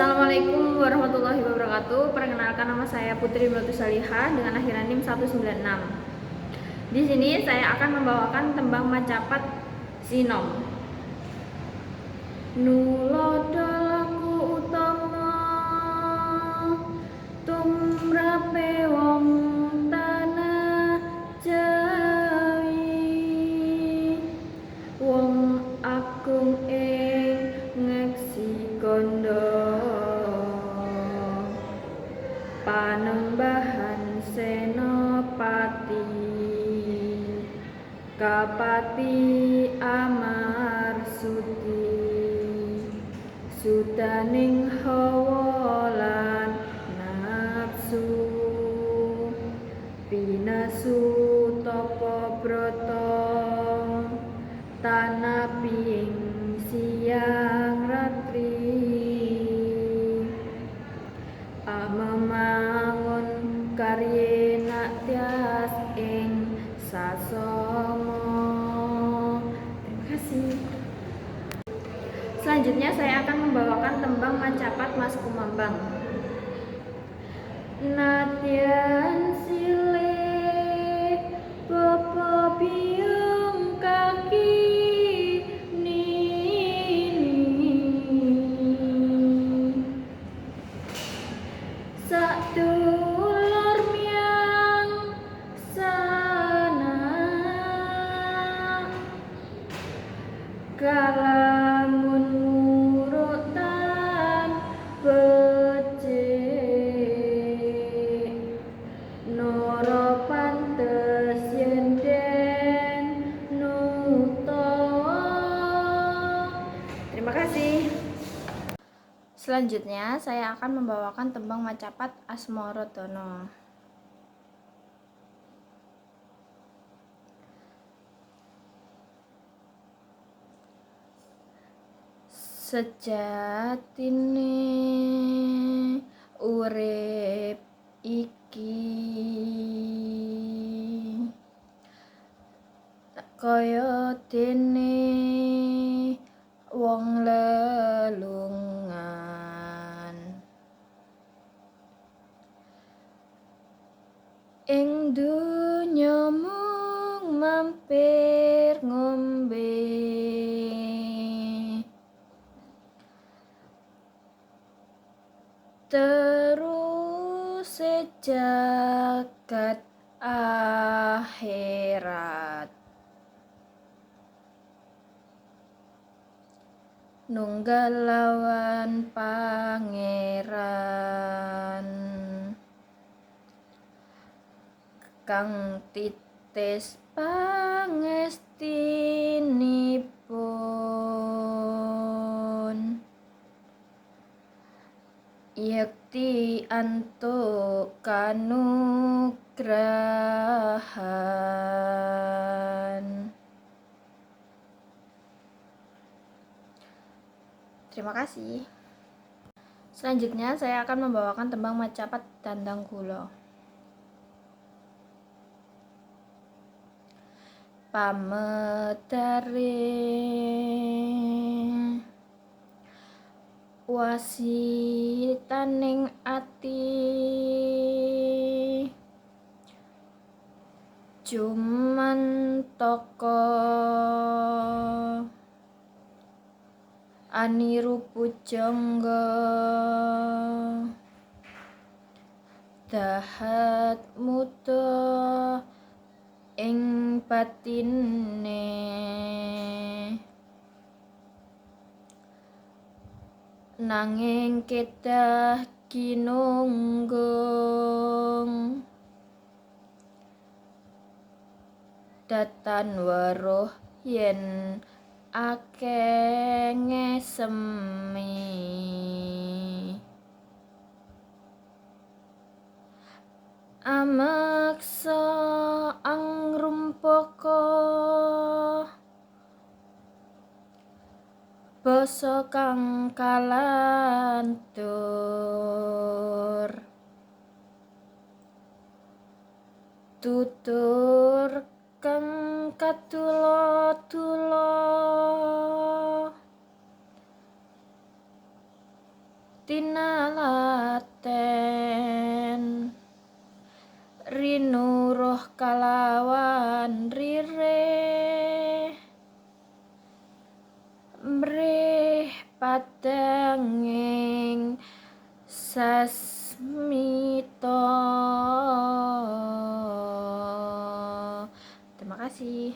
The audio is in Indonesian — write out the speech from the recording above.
Assalamualaikum warahmatullahi wabarakatuh. Perkenalkan, nama saya Putri Melati Salihah dengan akhiran NIM 196. Di sini saya akan membawakan tembang macapat Sinom. Nulodo laku utama tumrape wong tanah Jawi, wong agung ing ngeksi kondo Panembahan Senopati, Kapati Amarsuti, Sudaning hawa lan nafsu, Pinasu tapa brata, tanaping siang ratri, memangun karye natyas ing sasama. Terima kasih. Selanjutnya saya akan membawakan tembang macapat Mas Kumambang. Nadyan silih bapa biung kaki sadulur miang sana, kalamun murutan becik, nara pantes yen den nutawa. Terima kasih. Selanjutnya saya akan membawakan tembang macapat Asmaradana. Sejatine urip iki kaya dene wong lelungan, ing donya mung mampir ngombe, terus jagat akhirat, nunggal lawan pangeran, kang titis pangestinipun, yekti antuk kanugrahan. Terima kasih. Selanjutnya saya akan membawakan tembang macapat Dandang Kula. Pamedare wasitaning ati, Jumantaka anirupujangga, dahat muda ing batine, nanging kedah kinunggung, datan weruh yen akeh ngesemi, amaksa angrumpaka basa kang kalantur, tutur kang katula-tula, tinalaten rinu roh kalawan rire mrih padanging sasmita. Terima kasih.